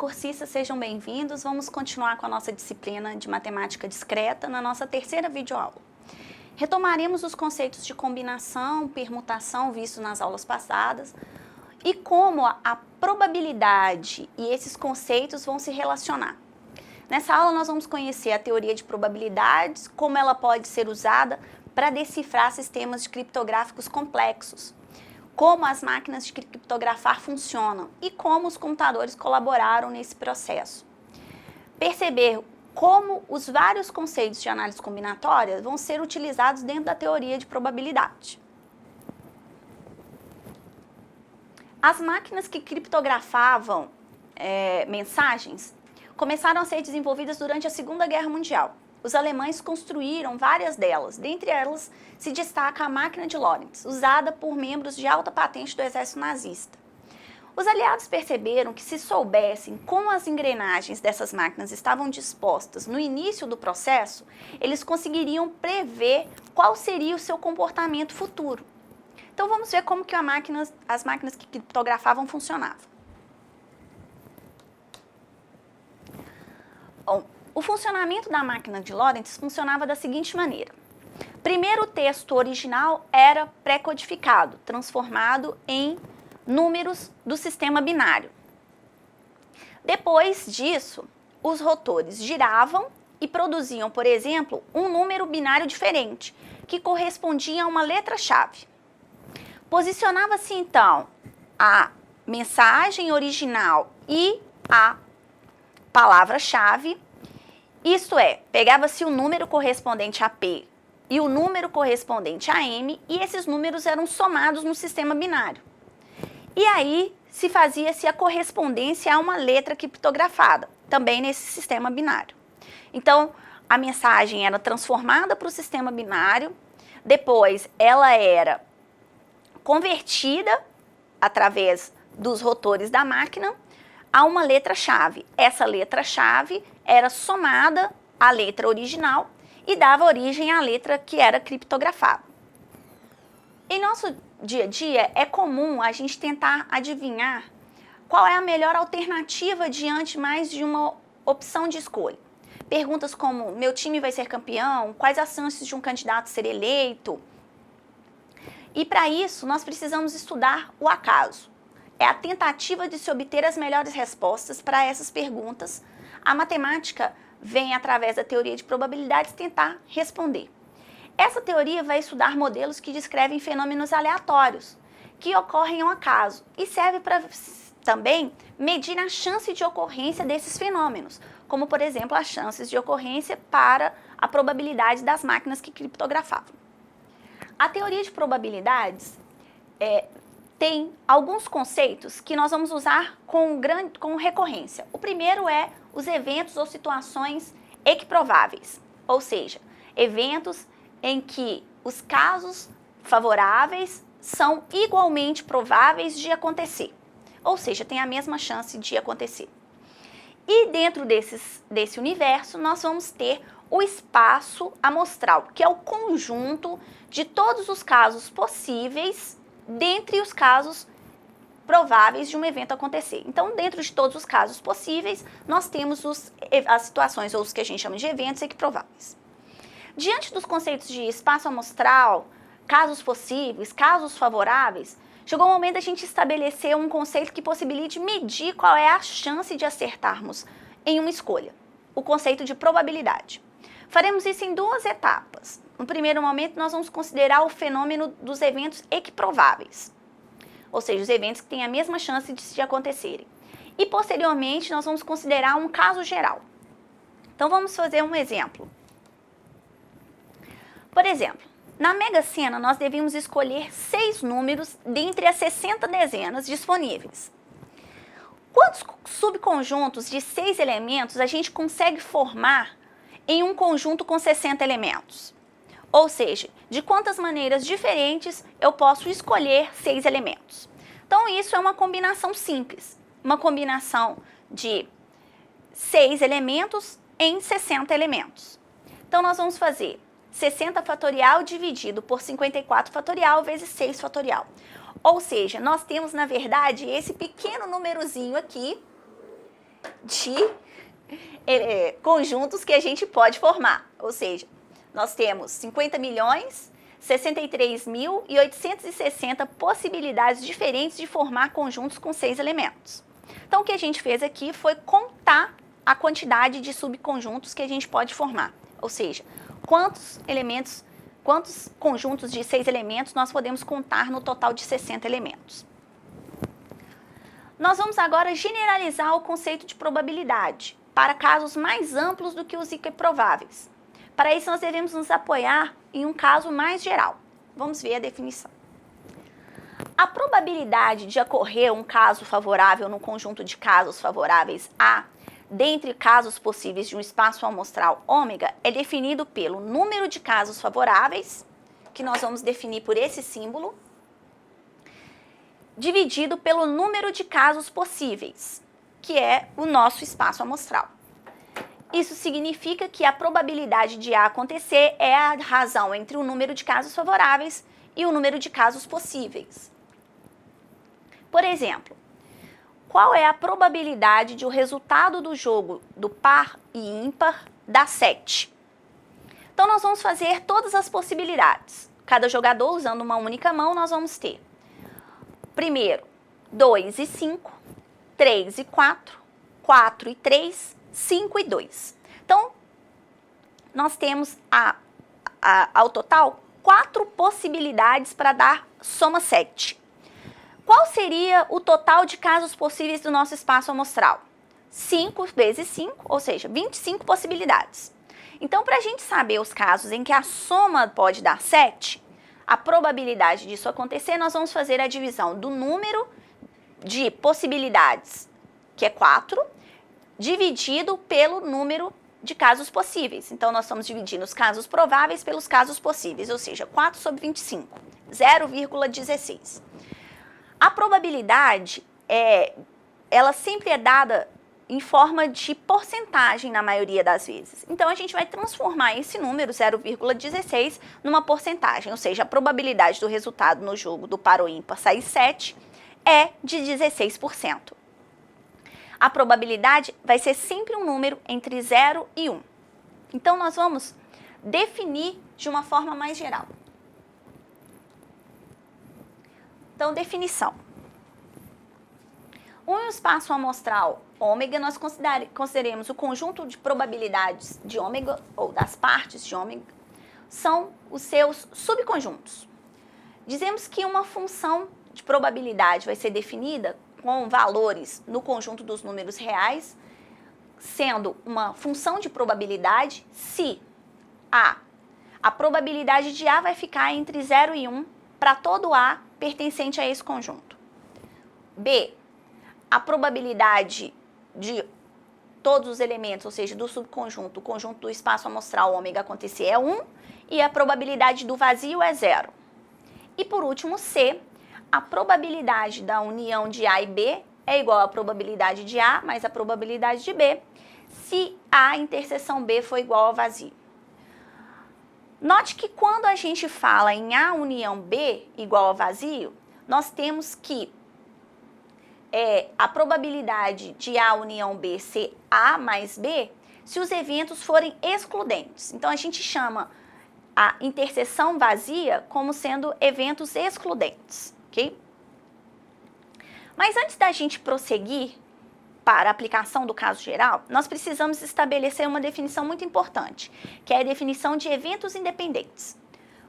cursistas, sejam bem-vindos. Vamos continuar com a nossa disciplina de matemática discreta na nossa terceira videoaula. Retomaremos os conceitos de combinação, permutação vistos nas aulas passadas e como a probabilidade e esses conceitos vão se relacionar. Nessa aula nós vamos conhecer a teoria de probabilidades, como ela pode ser usada para decifrar sistemas criptográficos complexos, como as máquinas de criptografar funcionam e como os computadores colaboraram nesse processo. Perceber como os vários conceitos de análise combinatória vão ser utilizados dentro da teoria de probabilidade. As máquinas que criptografavam mensagens começaram a ser desenvolvidas durante a Segunda Guerra Mundial. Os alemães construíram várias delas, dentre elas se destaca a máquina de Lorentz, usada por membros de alta patente do exército nazista. Os aliados perceberam que se soubessem como as engrenagens dessas máquinas estavam dispostas no início do processo, eles conseguiriam prever qual seria o seu comportamento futuro. Então vamos ver como que as máquinas que criptografavam funcionavam. Bom, o funcionamento da máquina de Lorentz funcionava da seguinte maneira. Primeiro, o texto original era pré-codificado, transformado em números do sistema binário. Depois disso, os rotores giravam e produziam, por exemplo, um número binário diferente, que correspondia a uma letra-chave. Posicionava-se, então, a mensagem original e a palavra-chave. Isto é, pegava-se o número correspondente a P e o número correspondente a M e esses números eram somados no sistema binário. E aí se fazia-se a correspondência a uma letra criptografada, também nesse sistema binário. Então, a mensagem era transformada para o sistema binário, depois ela era convertida através dos rotores da máquina a uma letra-chave. Essa letra-chave era somada à letra original e dava origem à letra que era criptografada. Em nosso dia a dia, é comum a gente tentar adivinhar qual é a melhor alternativa diante mais de uma opção de escolha. Perguntas como, meu time vai ser campeão? Quais as chances de um candidato ser eleito? E para isso, nós precisamos estudar o acaso. É a tentativa de se obter as melhores respostas para essas perguntas. A matemática vem, através da teoria de probabilidades, tentar responder. Essa teoria vai estudar modelos que descrevem fenômenos aleatórios, que ocorrem ao acaso, e serve para também medir a chance de ocorrência desses fenômenos, como, por exemplo, as chances de ocorrência para a probabilidade das máquinas que criptografavam. A teoria de probabilidades tem alguns conceitos que nós vamos usar com recorrência. O primeiro é os eventos ou situações equiprováveis, ou seja, eventos em que os casos favoráveis são igualmente prováveis de acontecer, ou seja, tem a mesma chance de acontecer. E dentro desse universo, nós vamos ter o espaço amostral, que é o conjunto de todos os casos possíveis dentre os casos prováveis de um evento acontecer. Então, dentro de todos os casos possíveis, nós temos as situações, ou os que a gente chama de eventos equiprováveis. Diante dos conceitos de espaço amostral, casos possíveis, casos favoráveis, chegou o momento da gente estabelecer um conceito que possibilite medir qual é a chance de acertarmos em uma escolha, o conceito de probabilidade. Faremos isso em duas etapas. No primeiro momento, nós vamos considerar o fenômeno dos eventos equiprováveis, ou seja, os eventos que têm a mesma chance de acontecerem. E, posteriormente, nós vamos considerar um caso geral. Então, vamos fazer um exemplo. Por exemplo, na Mega Sena, nós devemos escolher 6 números dentre as 60 dezenas disponíveis. Quantos subconjuntos de 6 elementos a gente consegue formar em um conjunto com 60 elementos? Ou seja, de quantas maneiras diferentes eu posso escolher 6 elementos. Então, isso é uma combinação simples. Uma combinação de 6 elementos em 60 elementos. Então, nós vamos fazer 60 fatorial dividido por 54 fatorial vezes 6 fatorial. Ou seja, nós temos, na verdade, esse pequeno númerozinho aqui, de conjuntos que a gente pode formar. Ou seja, nós temos 50 milhões, 63.860 possibilidades diferentes de formar conjuntos com 6 elementos. Então, o que a gente fez aqui foi contar a quantidade de subconjuntos que a gente pode formar. Ou seja, quantos conjuntos de 6 elementos nós podemos contar no total de 60 elementos. Nós vamos agora generalizar o conceito de probabilidade para casos mais amplos do que os improváveis. Para isso, nós devemos nos apoiar em um caso mais geral. Vamos ver a definição. A probabilidade de ocorrer um caso favorável no conjunto de casos favoráveis A, dentre casos possíveis de um espaço amostral ômega, é definido pelo número de casos favoráveis, que nós vamos definir por esse símbolo, dividido pelo número de casos possíveis, que é o nosso espaço amostral. Isso significa que a probabilidade de A acontecer é a razão entre o número de casos favoráveis e o número de casos possíveis. Por exemplo, qual é a probabilidade de o resultado do jogo do par e ímpar dar 7? Então, nós vamos fazer todas as possibilidades. Cada jogador, usando uma única mão, nós vamos ter, primeiro, 2 e 5, 3 e 4, 4 e 3, 5 e 2. Então, nós temos ao total 4 possibilidades para dar soma 7. Qual seria o total de casos possíveis do nosso espaço amostral? 5 vezes 5, ou seja, 25 possibilidades. Então, para a gente saber os casos em que a soma pode dar 7, a probabilidade disso acontecer, nós vamos fazer a divisão do número de possibilidades, que é 4, dividido pelo número de casos possíveis. Então, nós estamos dividindo os casos prováveis pelos casos possíveis, ou seja, 4 sobre 25, 0,16. A probabilidade, ela sempre é dada em forma de porcentagem na maioria das vezes. Então, a gente vai transformar esse número, 0,16, numa porcentagem, ou seja, a probabilidade do resultado no jogo do par ou ímpar sair 7 é de 16%. A probabilidade vai ser sempre um número entre 0 e 1. Então, nós vamos definir de uma forma mais geral. Então, definição. Um espaço amostral ômega, nós consideremos o conjunto de probabilidades de ômega, ou das partes de ômega, são os seus subconjuntos. Dizemos que uma função de probabilidade vai ser definida com valores no conjunto dos números reais, sendo uma função de probabilidade se a probabilidade de A vai ficar entre 0 e 1 para todo A pertencente a esse conjunto. B, a probabilidade de todos os elementos, ou seja, do subconjunto, o conjunto do espaço amostral ômega acontecer é 1 e a probabilidade do vazio é 0. E por último, C, a probabilidade da união de A e B é igual à probabilidade de A mais a probabilidade de B, se A interseção B for igual ao vazio. Note que quando a gente fala em A união B igual ao vazio, nós temos que a probabilidade de A união B ser A mais B se os eventos forem excludentes. Então, a gente chama a interseção vazia como sendo eventos excludentes, ok? Mas antes da gente prosseguir para a aplicação do caso geral, nós precisamos estabelecer uma definição muito importante, que é a definição de eventos independentes.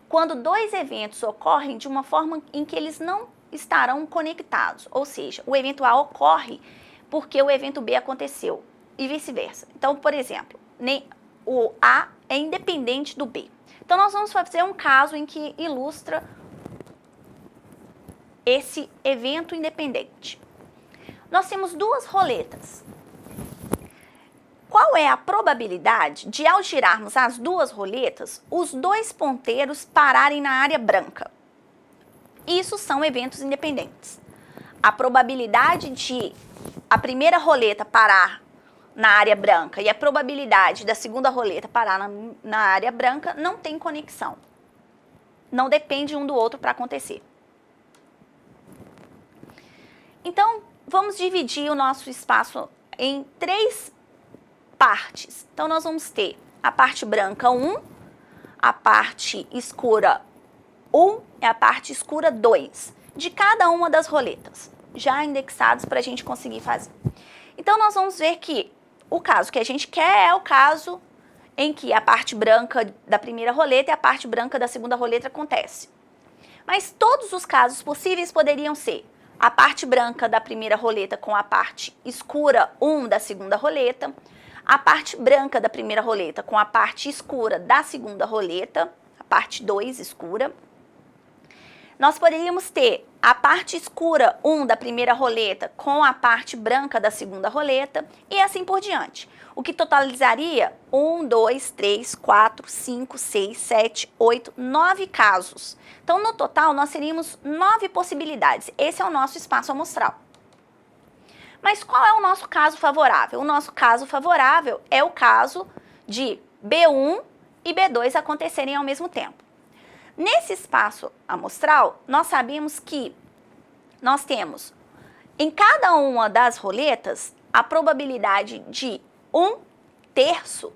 Quando dois eventos ocorrem de uma forma em que eles não estarão conectados, ou seja, o evento A ocorre porque o evento B aconteceu e vice-versa. Então, por exemplo, o A é independente do B. Então, nós vamos fazer um caso em que ilustra esse evento independente. Nós temos duas roletas. Qual é a probabilidade de, ao girarmos as duas roletas, os dois ponteiros pararem na área branca? Isso são eventos independentes. A probabilidade de a primeira roleta parar na área branca e a probabilidade da segunda roleta parar na área branca não tem conexão. Não depende um do outro para acontecer. Então, vamos dividir o nosso espaço em 3 partes. Então, nós vamos ter a parte branca 1, a parte escura 1 e a parte escura 2, de cada uma das roletas, já indexados para a gente conseguir fazer. Então, nós vamos ver que o caso que a gente quer é o caso em que a parte branca da primeira roleta e a parte branca da segunda roleta acontece. Mas todos os casos possíveis poderiam ser a parte branca da primeira roleta com a parte escura 1 da segunda roleta, a parte branca da primeira roleta com a parte escura da segunda roleta, a parte 2 escura. Nós poderíamos ter a parte escura 1 da primeira roleta com a parte branca da segunda roleta e assim por diante. O que totalizaria 1, 2, 3, 4, 5, 6, 7, 8, 9 casos. Então, no total, nós teríamos 9 possibilidades. Esse é o nosso espaço amostral. Mas qual é o nosso caso favorável? O nosso caso favorável é o caso de B1 e B2 acontecerem ao mesmo tempo. Nesse espaço amostral, nós sabemos que nós temos em cada uma das roletas a probabilidade de 1/3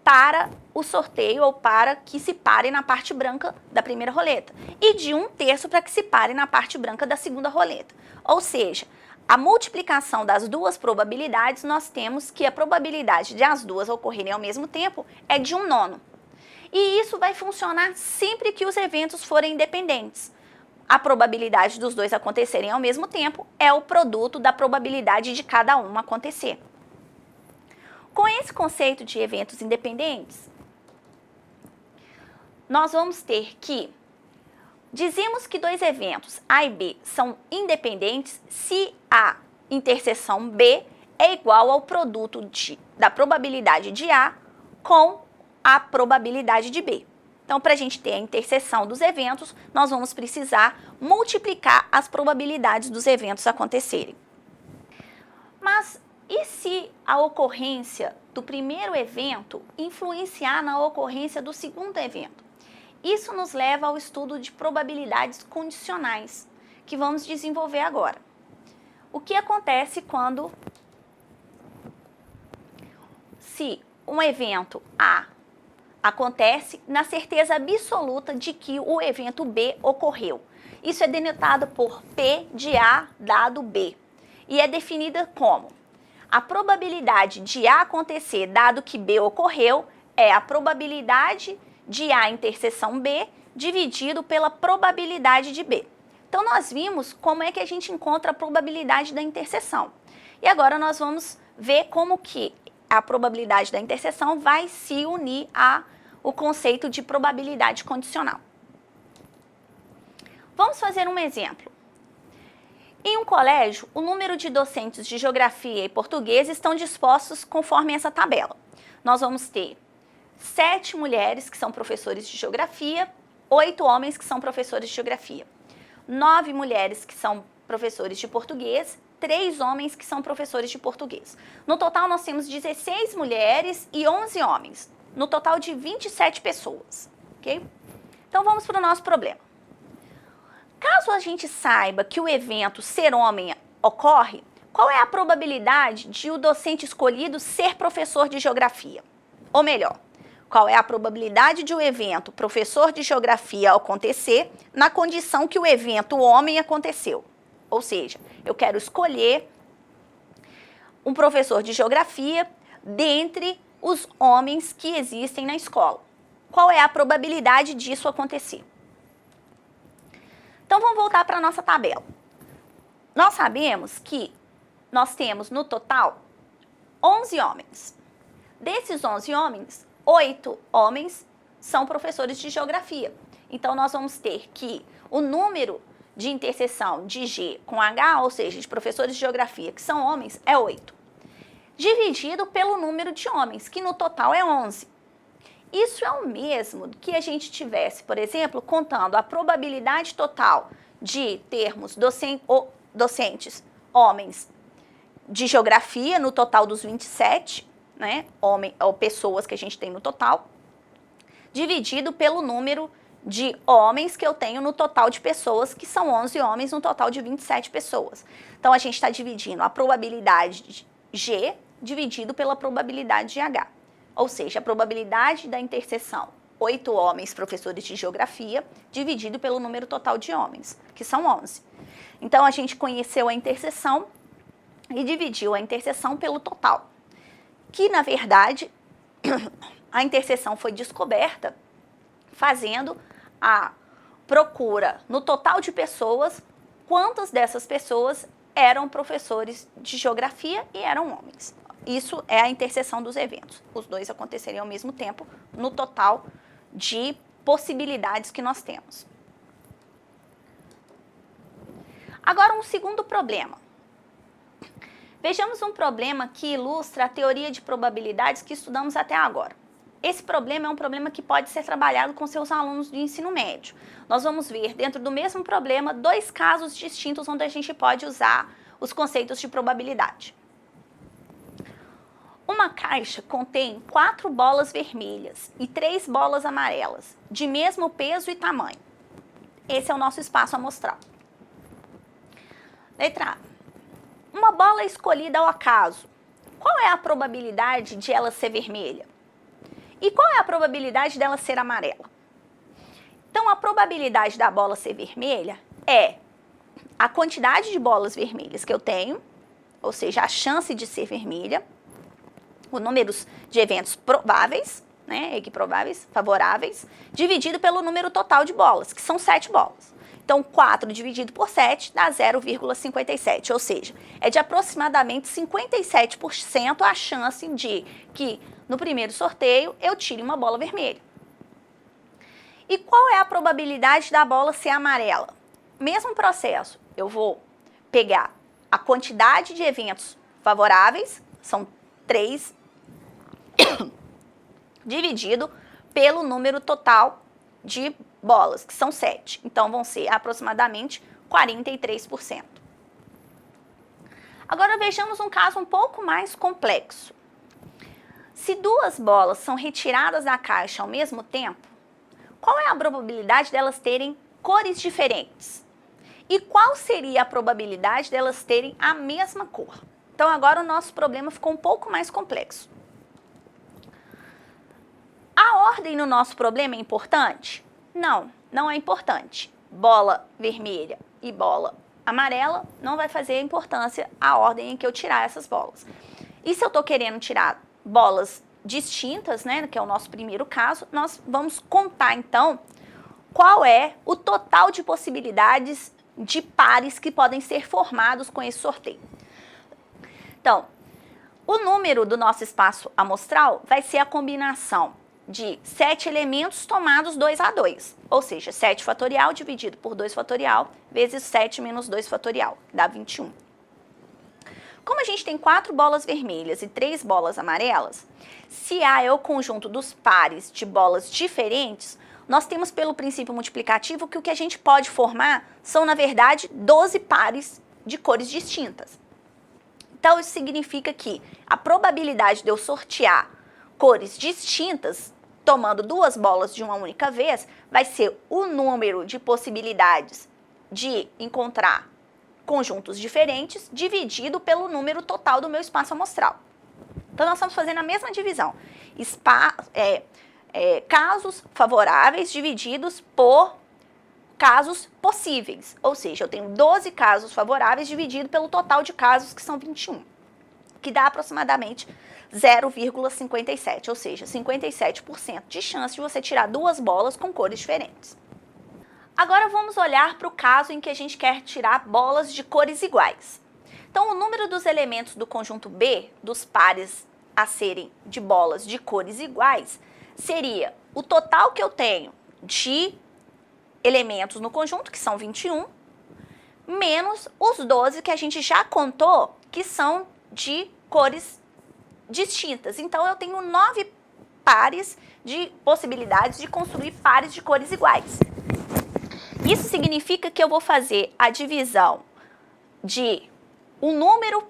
para o sorteio ou para que se pare na parte branca da primeira roleta e de 1/3 para que se pare na parte branca da segunda roleta. Ou seja, a multiplicação das duas probabilidades, nós temos que a probabilidade de as duas ocorrerem ao mesmo tempo é de 1/9. E isso vai funcionar sempre que os eventos forem independentes. A probabilidade dos dois acontecerem ao mesmo tempo é o produto da probabilidade de cada um acontecer. Com esse conceito de eventos independentes, nós vamos ter que dizemos que dois eventos A e B são independentes se a interseção B é igual ao produto da probabilidade de A com a probabilidade de B. Então, para a gente ter a interseção dos eventos, nós vamos precisar multiplicar as probabilidades dos eventos acontecerem. Mas e se a ocorrência do primeiro evento influenciar na ocorrência do segundo evento? Isso nos leva ao estudo de probabilidades condicionais, que vamos desenvolver agora. O que acontece quando, se um evento A acontece na certeza absoluta de que o evento B ocorreu? Isso é denotado por P de A dado B e é definida como a probabilidade de A acontecer dado que B ocorreu é a probabilidade de A interseção B dividido pela probabilidade de B. Então, nós vimos como é que a gente encontra a probabilidade da interseção. E agora nós vamos ver como que a probabilidade da interseção vai se unir ao conceito de probabilidade condicional. Vamos fazer um exemplo. Em um colégio, o número de docentes de geografia e português estão dispostos conforme essa tabela. Nós vamos ter 7 mulheres que são professores de geografia, 8 homens que são professores de geografia, 9 mulheres que são professores de português, 3 homens que são professores de português. No total, nós temos 16 mulheres e 11 homens, no total de 27 pessoas, ok? Então, vamos para o nosso problema. Caso a gente saiba que o evento ser homem ocorre, qual é a probabilidade de o docente escolhido ser professor de geografia? Ou melhor, qual é a probabilidade de o evento professor de geografia acontecer na condição que o evento homem aconteceu? Ou seja, eu quero escolher um professor de geografia dentre os homens que existem na escola. Qual é a probabilidade disso acontecer? Então, vamos voltar para a nossa tabela. Nós sabemos que nós temos no total 11 homens. Desses 11 homens, 8 homens são professores de geografia. Então, nós vamos ter que o número de interseção de G com H, ou seja, de professores de geografia que são homens, é 8. Dividido pelo número de homens, que no total é 11. Isso é o mesmo que a gente tivesse, por exemplo, contando a probabilidade total de termos docentes homens de geografia no total dos 27, né, ou pessoas que a gente tem no total, dividido pelo número de homens que eu tenho no total de pessoas, que são 11 homens no total de 27 pessoas. Então, a gente está dividindo a probabilidade de G dividido pela probabilidade de H. Ou seja, a probabilidade da interseção 8 homens professores de geografia dividido pelo número total de homens, que são 11. Então, a gente conheceu a interseção e dividiu a interseção pelo total, que, na verdade, a interseção foi descoberta fazendo a procura no total de pessoas, quantas dessas pessoas eram professores de geografia e eram homens. Isso é a interseção dos eventos. Os dois aconteceriam ao mesmo tempo no total de possibilidades que nós temos. Agora, um segundo problema. Vejamos um problema que ilustra a teoria de probabilidades que estudamos até agora. Esse problema é um problema que pode ser trabalhado com seus alunos do ensino médio. Nós vamos ver, dentro do mesmo problema, 2 casos distintos onde a gente pode usar os conceitos de probabilidade. Uma caixa contém 4 bolas vermelhas e 3 bolas amarelas, de mesmo peso e tamanho. Esse é o nosso espaço amostral. Letra A. Uma bola escolhida ao acaso. Qual é a probabilidade de ela ser vermelha? E qual é a probabilidade dela ser amarela? Então, a probabilidade da bola ser vermelha é a quantidade de bolas vermelhas que eu tenho, ou seja, a chance de ser vermelha, o número de eventos prováveis, né, equiprováveis, favoráveis, dividido pelo número total de bolas, que são 7 bolas. Então, 4 dividido por 7 dá 0,57, ou seja, é de aproximadamente 57% a chance de que no primeiro sorteio eu tire uma bola vermelha. E qual é a probabilidade da bola ser amarela? Mesmo processo, eu vou pegar a quantidade de eventos favoráveis, são 3, dividido pelo número total de bolas, que são 7. Então, vão ser aproximadamente 43%. Agora, vejamos um caso um pouco mais complexo. Se 2 bolas são retiradas da caixa ao mesmo tempo, qual é a probabilidade delas terem cores diferentes? E qual seria a probabilidade delas terem a mesma cor? Então, agora o nosso problema ficou um pouco mais complexo. A ordem no nosso problema é importante? Não, não é importante. Bola vermelha e bola amarela não vai fazer importância a ordem em que eu tirar essas bolas. E se eu estou querendo tirar bolas distintas, né, que é o nosso primeiro caso, nós vamos contar então qual é o total de possibilidades de pares que podem ser formados com esse sorteio. Então, o número do nosso espaço amostral vai ser a combinação de 7 elementos tomados 2 a 2, ou seja, 7 fatorial dividido por 2 fatorial vezes 7 menos 2 fatorial, dá 21. Como a gente tem 4 bolas vermelhas e 3 bolas amarelas, se A é o conjunto dos pares de bolas diferentes, nós temos pelo princípio multiplicativo que o que a gente pode formar são, na verdade, 12 pares de cores distintas. Então, isso significa que a probabilidade de eu sortear cores distintas, tomando 2 bolas de uma única vez, vai ser o número de possibilidades de encontrar conjuntos diferentes dividido pelo número total do meu espaço amostral. Então, nós estamos fazendo a mesma divisão. Casos favoráveis divididos por casos possíveis. Ou seja, eu tenho 12 casos favoráveis dividido pelo total de casos, que são 21, que dá aproximadamente 0,57, ou seja, 57% de chance de você tirar 2 bolas com cores diferentes. Agora vamos olhar para o caso em que a gente quer tirar bolas de cores iguais. Então, o número dos elementos do conjunto B, dos pares a serem de bolas de cores iguais, seria o total que eu tenho de elementos no conjunto, que são 21, menos os 12 que a gente já contou, que são de cores distintas. Então, eu tenho 9 pares de possibilidades de construir pares de cores iguais. Isso significa que eu vou fazer a divisão de um número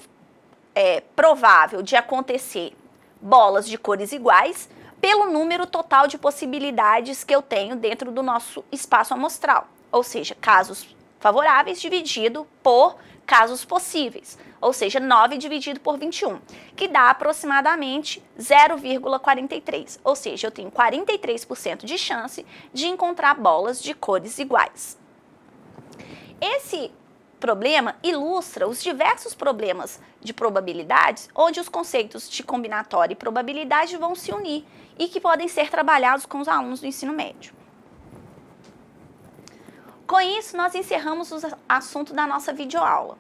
provável de acontecer bolas de cores iguais pelo número total de possibilidades que eu tenho dentro do nosso espaço amostral. Ou seja, casos favoráveis dividido por casos possíveis, ou seja, 9 dividido por 21, que dá aproximadamente 0,43, ou seja, eu tenho 43% de chance de encontrar bolas de cores iguais. Esse problema ilustra os diversos problemas de probabilidades, onde os conceitos de combinatória e probabilidade vão se unir e que podem ser trabalhados com os alunos do ensino médio. Com isso, nós encerramos o assunto da nossa videoaula.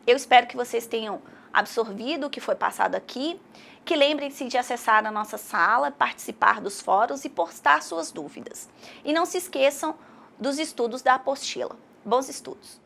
Eu espero que vocês tenham absorvido o que foi passado aqui, que lembrem-se de acessar a nossa sala, participar dos fóruns e postar suas dúvidas. E não se esqueçam dos estudos da apostila. Bons estudos!